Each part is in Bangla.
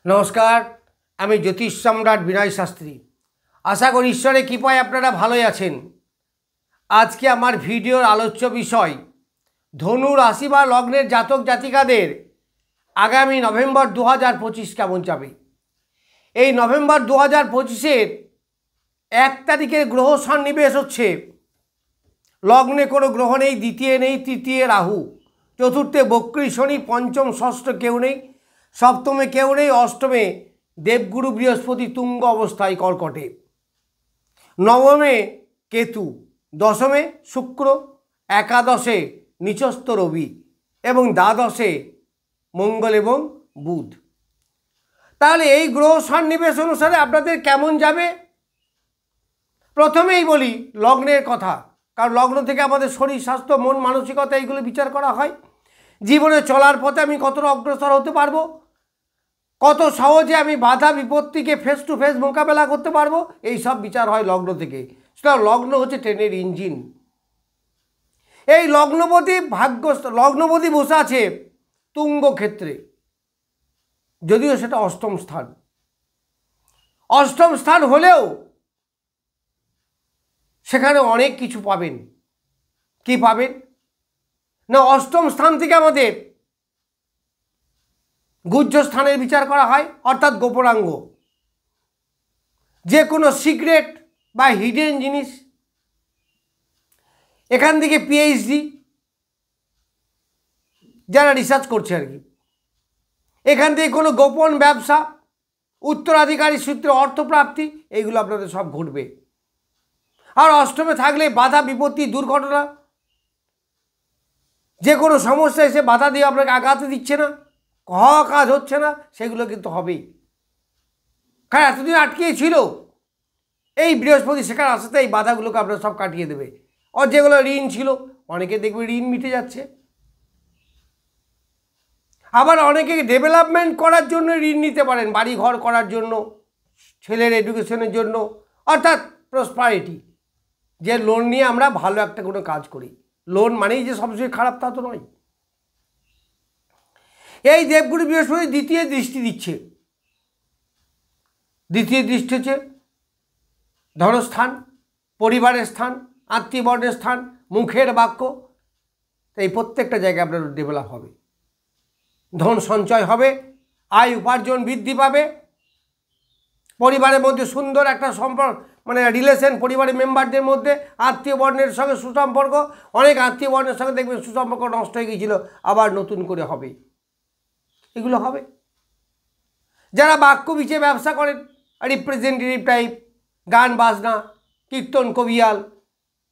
নমস্কার, আমি জ্যোতিষ সম্রাট বিনয় শাস্ত্রী। আশা করি ঈশ্বরের কৃপায় আপনারা ভালোই আছেন। আজকে আমার ভিডিওর আলোচ্য বিষয় ধনু রাশি বা লগ্নের জাতক জাতিকাদের আগামী নভেম্বর 2025 কেমন যাবে। এই নভেম্বর 2025-এর 1 তারিখের গ্রহ সন্নিবেশ হচ্ছে, লগ্নে কোনো গ্রহ নেই, দ্বিতীয় নেই, তৃতীয় রাহু, চতুর্থে বক্রী শনি, পঞ্চম ষষ্ঠ কেউ নেই, সপ্তমে কেউ নেই, অষ্টমে দেবগুরু বৃহস্পতি তুঙ্গ অবস্থায় কর্কটে, নবমে কেতু, দশমে শুক্র, একাদশে নিচস্থ রবি এবং দ্বাদশে মঙ্গল এবং বুধ। তাহলে এই গ্রহ সন্নিবেশ অনুসারে আপনাদের কেমন যাবে। প্রথমেই বলি লগ্নের কথা, কারণ লগ্ন থেকে আমাদের শরীর স্বাস্থ্য মন মানসিকতা এইগুলো বিচার করা হয়। জীবনে চলার পথে আমি কতটা অগ্রসর হতে পারবো, কত সহজে আমি বাধা বিপত্তিকে ফেস টু ফেস মোকাবেলা করতে পারবো, এই সব বিচার হয় লগ্ন থেকে। সেটা লগ্ন হচ্ছে ট্রেনের ইঞ্জিন। এই লগ্নপতি বসে আছে তুঙ্গ ক্ষেত্রে, যদিও সেটা অষ্টম স্থান। অষ্টম স্থান হলেও সেখানে অনেক কিছু পাবেন। কি পাবেন না, অষ্টম স্থান থেকে আমাদের গুহ্য স্থানের বিচার করা হয়, অর্থাৎ গোপনাঙ্গ, যে কোনো সিক্রেট বা হিডেন জিনিস। এখান থেকে পিএইচডি যারা রিসার্চ করছে আর কি, এখান থেকে কোনো গোপন ব্যবসা, উত্তরাধিকারী সূত্রে অর্থপ্রাপ্তি, এইগুলো আপনাদের সব ঘটবে। আর অষ্টমে থাকলে বাধা বিপত্তি দুর্ঘটনা, যে কোনো সমস্যা এসে বাধা দিয়ে আপনাকে আগাতে দিচ্ছে না, হওয়া কাজ হচ্ছে না, সেগুলো কিন্তু হবেই। কারণ এতদিন আটকিয়ে ছিল, এই বৃহস্পতি সেখানে আসাতে এই বাধাগুলোকে আপনার সব কাটিয়ে দেবে। আর যেগুলো ঋণ ছিল, অনেকে দেখবে ঋণ মিটে যাচ্ছে। আবার অনেকে ডেভেলপমেন্ট করার জন্য ঋণ নিতে পারেন, বাড়ি ঘর করার জন্য, ছেলের এডুকেশনের জন্য, অর্থাৎ প্রসপারিটি, যে লোন নিয়ে আমরা ভালো একটা কোনো কাজ করি। লোন মানেই যে সবচেয়ে খারাপ তা তো নয়। এই দেবগুরু বৃহস্পতি দ্বিতীয় দৃষ্টি দিচ্ছে। দ্বিতীয় দৃষ্টি হচ্ছে ধনস্থান, পরিবারের স্থান, আত্মীয় বর্ণের স্থান, মুখের বাক্য। এই প্রত্যেকটা জায়গায় আপনার ডেভেলপ হবে, ধন সঞ্চয় হবে, আয় উপার্জন বৃদ্ধি পাবে, পরিবারের মধ্যে সুন্দর একটা সম্পর্ক মানে রিলেশন, পরিবারের মেম্বারদের মধ্যে, আত্মীয় বর্ণের সঙ্গে সুসম্পর্ক। অনেক আত্মীয় বর্ণের সঙ্গে দেখবেন সুসম্পর্ক নষ্ট হয়ে গিয়েছিল, আবার নতুন করে হবে, এগুলো হবে। যারা বাক্য বিচে ব্যবসা করেন, রিপ্রেজেন্টেটিভ টাইপ, গান বাজনা, কীর্তন, কবিয়াল,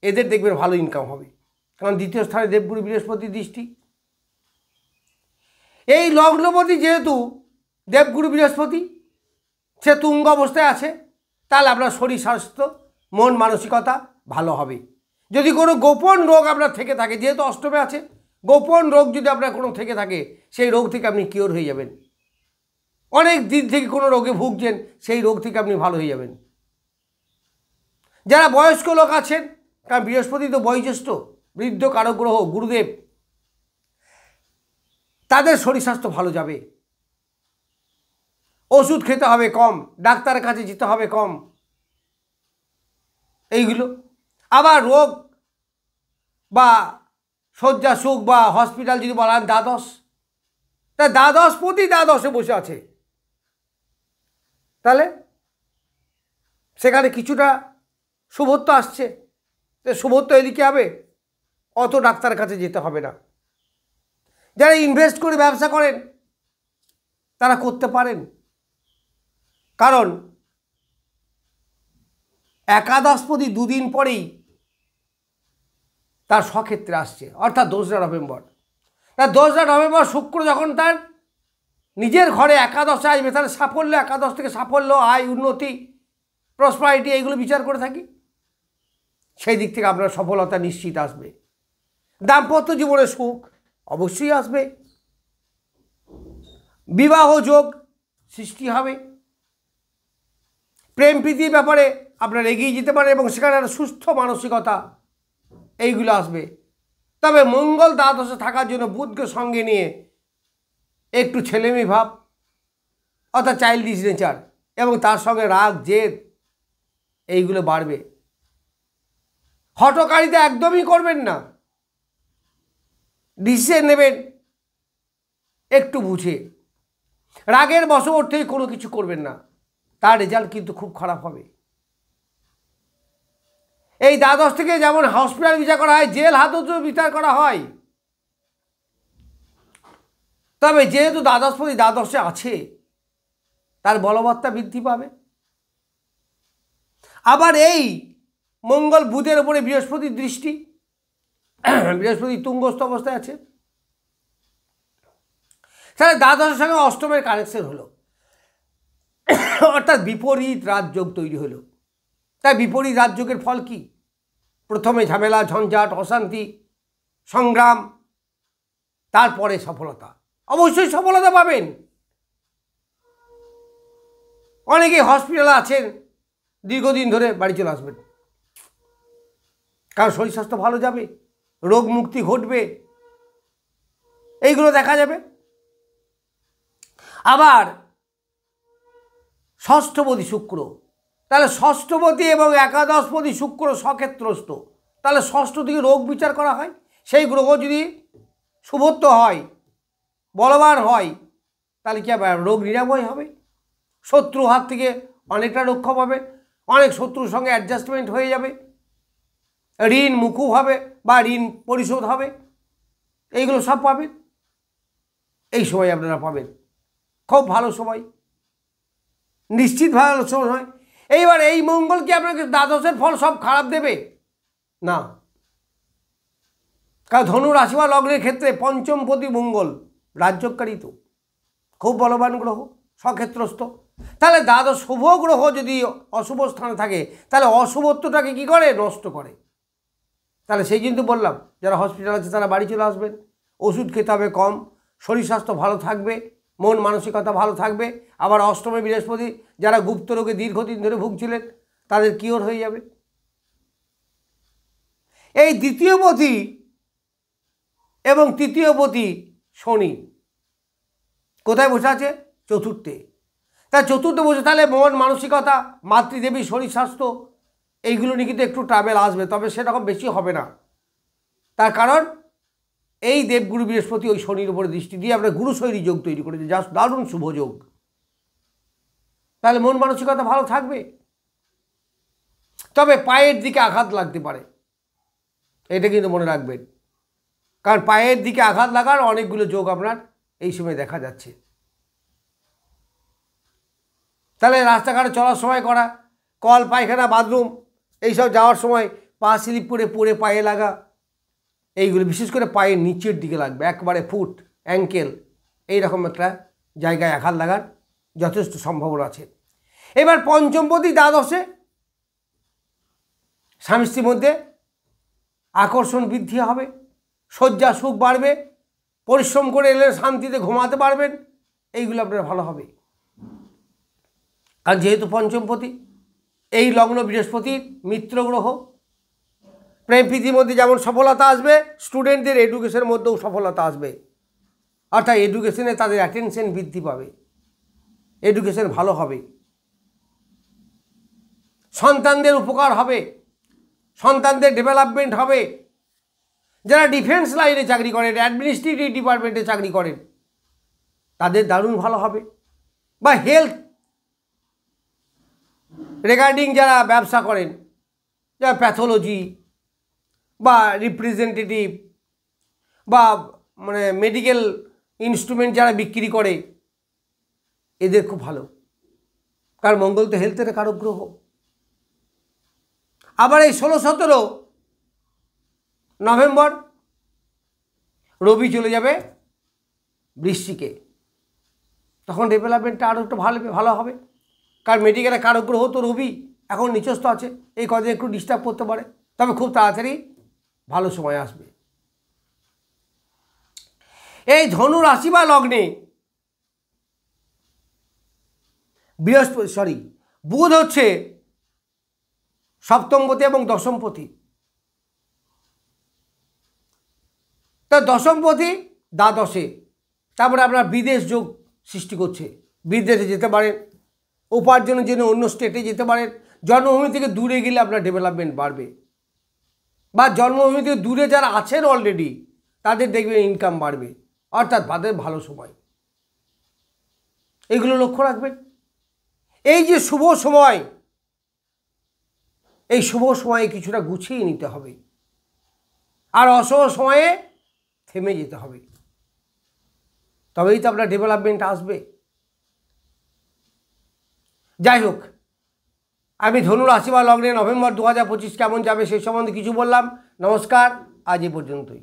এদের দেখবেন ভালো ইনকাম হবে, কারণ দ্বিতীয় স্থানে দেবগুরু বৃহস্পতির দৃষ্টি। এই লগ্নপতি যেহেতু দেবগুরু বৃহস্পতি, সে তুঙ্গ অবস্থায় আছে, তাহলে আপনার শরীর স্বাস্থ্য মন মানসিকতা ভালো হবে। যদি কোনো গোপন রোগ আপনার থেকে থাকে, যেহেতু অষ্টমে আছে, গোপন রোগ যদি আপনার কোনো থেকে থাকে, সেই রোগ থেকে আপনি কিওর হয়ে যাবেন। অনেক দিন থেকে কোনো রোগে ভুগছেন, সেই রোগ থেকে আপনি ভালো হয়ে যাবেন। যারা বয়স্ক লোক আছেন, কারণ বৃহস্পতি তো বয়োজ্যেষ্ঠ বৃদ্ধ কারক গ্রহ গুরুদেব, তাদের শরীর স্বাস্থ্য ভালো যাবে। ওষুধ খেতে হবে কম, ডাক্তারের কাছে যেতে হবে কম, এইগুলো। আবার রোগ বা শয্যা সুখ বা হসপিটাল যদি বলেন দ্বাদশ, তা দ্বাদশপতি দ্বাদশে বসে আছে, তাহলে সেখানে কিছুটা শুভত্ব আসছে। শুভত্ব এলে কী হবে, অত ডাক্তারের কাছে যেতে হবে না। যারা ইনভেস্ট করে ব্যবসা করেন তারা করতে পারেন, কারণ একাদশপতি দুদিন পরেই তার স্বক্ষেত্রে আসছে, অর্থাৎ 2রা নভেম্বর। তার 2রা নভেম্বর শুক্র যখন তার নিজের ঘরে একাদশে আসবে, তাহলে সাফল্য, একাদশ থেকে সাফল্য, আয়, উন্নতি, প্রসপারিটি, এইগুলো বিচার করে থাকি। সেই দিক থেকে আপনার সফলতা নিশ্চিত আসবে। দাম্পত্য জীবনে সুখ অবশ্যই আসবে, বিবাহ যোগ সৃষ্টি হবে, প্রেম প্রীতির ব্যাপারে আপনার এগিয়ে যেতে পারে এবং সেখানে একটা সুস্থ মানসিকতা এইগুলো আসবে। তবে মঙ্গল দ্বাদশে থাকার জন্য বুধকে সঙ্গে নিয়ে একটু ছেলেমি ভাব, অর্থাৎ চাইল্ডিশ নেচার, এবং তার সঙ্গে রাগ জেদ এইগুলো বাড়বে। হঠকারিতা একদমই করবেন না, ডিসিশন নেবেন একটু বুঝে। রাগের বশবর্তী কোনো কিছু করবেন না, তার রেজাল্ট কিন্তু খুব খারাপ হবে। এই দ্বাদশ থেকে যেমন হসপিটাল বিচার করা হয়, জেল হাজতও বিচার করা হয়, তবে যেহেতু দ্বাদশপতি দ্বাদশে আছে তার বলবত্তা বৃদ্ধি পাবে। আবার এই মঙ্গল বুধের উপরে বৃহস্পতির দৃষ্টি, বৃহস্পতি তুঙ্গস্থ অবস্থায় আছে, তাহলে দ্বাদশের সঙ্গে অষ্টমের কানেকশন হলো, অর্থাৎ বিপরীত রাজযোগ তৈরি হলো। তাই বিপরীত রাজযোগের ফল কি? প্রথমে ঝামেলা, ঝঞ্ঝাট, অশান্তি, সংগ্রাম, তারপরে সফলতা। অবশ্যই সফলতা পাবেন। অনেকেই হসপিটালে আছেন, দীর্ঘদিন ধরে বাড়ি চলে আসবেন, কারণ শরীর স্বাস্থ্য ভালো যাবে, রোগ মুক্তি ঘটবে, এইগুলো দেখা যাবে। আবার ষষ্ঠপতি শুক্র, তাহলে ষষ্ঠপতি এবং একাদশপতি শুক্র সক্ষেত্রস্থ, তাহলে ষষ্ঠ থেকে রোগ বিচার করা হয়। সেই গ্রহ যদি শুভত্ব হয়, বলবান হয়, তাহলে কি হবে? রোগ নিরাময় হবে, শত্রু হাত থেকে অনেকটা রক্ষা পাবে, অনেক শত্রুর সঙ্গে অ্যাডজাস্টমেন্ট হয়ে যাবে, ঋণ মুকুব হবে বা ঋণ পরিশোধ হবে, এইগুলো সব পাবেন। এই সময় আপনারা পাবেন, খুব ভালো সময়, নিশ্চিত ভালো সময়। এইবার এই মঙ্গল কি আপনাকে দ্বাদশের ফল সব খারাপ দেবে? না, কারণ ধনু রাশি বা লগ্নের ক্ষেত্রে পঞ্চমপতি মঙ্গল রাজ্যকারী, তো খুব বলবান গ্রহ, সক্ষেত্রস্থ। তাহলে দ্বাদশ শুভ গ্রহ যদি অশুভ স্থানে থাকে, তাহলে অশুভত্বটাকে কি করে? নষ্ট করে। তাহলে সেই কিন্তু বললাম, যারা হসপিটাল আছে তারা বাড়ি চলে আসবেন, ওষুধ খেতে হবে কম, শরীর স্বাস্থ্য ভালো থাকবে, মন মানসিকতা ভালো থাকবে। আবার অষ্টমে বৃহস্পতি, যারা গুপ্ত রোগে দীর্ঘদিন ধরে ভুগছিলেন তাদের কিওর হয়ে যাবে। এই দ্বিতীয়পতি এবং তৃতীয়পতি শনি কোথায় বসে আছে? চতুর্থে। তাই চতুর্থে বসে, তাহলে মন মানসিকতা, মাতৃদেবী, শরীর স্বাস্থ্য, এইগুলো নিয়ে কিন্তু একটু ট্রাভেল আসবে, তবে সেরকম বেশি হবে না। তার কারণ এই দেবগুরু বৃহস্পতি ওই শনির উপরে দৃষ্টি দিয়ে আমরা গুরু শৈলী যোগ তৈরি করেছি, যা দারুণ শুভ যোগ। তাহলে মন মানসিকতা ভালো থাকবে, তবে পায়ের দিকে আঘাত লাগতে পারে, এটা কিন্তু মনে রাখবেন, কারণ পায়ের দিকে আঘাত লাগার অনেকগুলো যোগ আপনার এই সময় দেখা যাচ্ছে। তাহলে রাস্তাঘাটে চলার সময় করা, কল, পায়খানা, বাথরুম এইসব যাওয়ার সময় পা স্লিপ করে পড়ে পায়ে লাগা, এইগুলো বিশেষ করে পায়ের নিচের দিকে লাগবে, একবারে ফুট, অ্যাঙ্কেল, এইরকম একটা জায়গায় আঘাত লাগার যথেষ্ট সম্ভাবনা আছে। এবার পঞ্চমপতি দ্বাদশে, স্বামী স্ত্রীর মধ্যে আকর্ষণ বৃদ্ধি হবে, শয্যা সুখ বাড়বে, পরিশ্রম করে এলে শান্তিতে ঘুমাতে পারবেন, এইগুলো আপনার ভালো হবে। আর যেহেতু পঞ্চমপতি, এই লগ্ন বৃহস্পতির মিত্র গ্রহ, প্রেম প্রীতির মধ্যে যেমন সফলতা আসবে, স্টুডেন্টদের এডুকেশনের মধ্যেও সফলতা আসবে, অর্থাৎ এডুকেশনে তাদের অ্যাটেনশন বৃদ্ধি পাবে, এডুকেশন ভালো হবে, সন্তানদের উপকার হবে, সন্তানদের ডেভেলপমেন্ট হবে। যারা ডিফেন্স লাইনে চাকরি করেন, অ্যাডমিনিস্ট্রেটিভ ডিপার্টমেন্টে চাকরি করেন, তাদের দারুণ ভালো হবে। বা হেলথ রিগার্ডিং যারা ব্যবসা করেন, যারা প্যাথোলজি বা রিপ্রেজেন্টেটিভ বা মানে মেডিকেল ইনস্ট্রুমেন্ট যারা বিক্রি করে, এদের খুব ভালো, কারণ মঙ্গল তো হেলথের কারক গ্রহ। আবার এই 16-17 নভেম্বর রবি চলে যাবে বৃশ্চিকে, তখন ডেভেলপমেন্টটা আরও একটু ভালো হবে, কারণ মেডিকেলের কারক গ্রহ তো রবি এখন নিচস্থ আছে, এই কদিন একটু ডিস্টার্ব করতে পারে, তবে খুব তাড়াতাড়ি ভালো সময় আসবে। এই ধনু রাশি বা লগ্নে বুধ হচ্ছে সপ্তমপতি এবং দশমপতি। তা দশমপতি দ্বাদশে, তারপরে আপনার বিদেশ যোগ সৃষ্টি করছে, বিদেশে যেতে পারেন, উপার্জনের জন্য অন্য স্টেটে যেতে পারেন। জন্মভূমি থেকে দূরে গেলে আপনার ডেভেলপমেন্ট বাড়বে, বা জন্মভূমি থেকে দূরে যারা আছেন অলরেডি তাদের দেখবেন ইনকাম বাড়বে, অর্থাৎ তাদের ভালো সময়। এগুলো লক্ষ্য রাখবেন। এই যে শুভ সময়, এই শুভ সময়ে কিছুটা গুছিয়ে নিতে হবে, আর অশুভ সময়ে থেমে যেতে হবে, তবেই তো আপনার ডেভেলপমেন্ট আসবে। যাই হোক, আমি ধনু রাশি বা লগ্নে নভেম্বর 2025 কেমন যাবে সেই সম্বন্ধে কিছু বললাম। নমস্কার, আজ এ পর্যন্তই।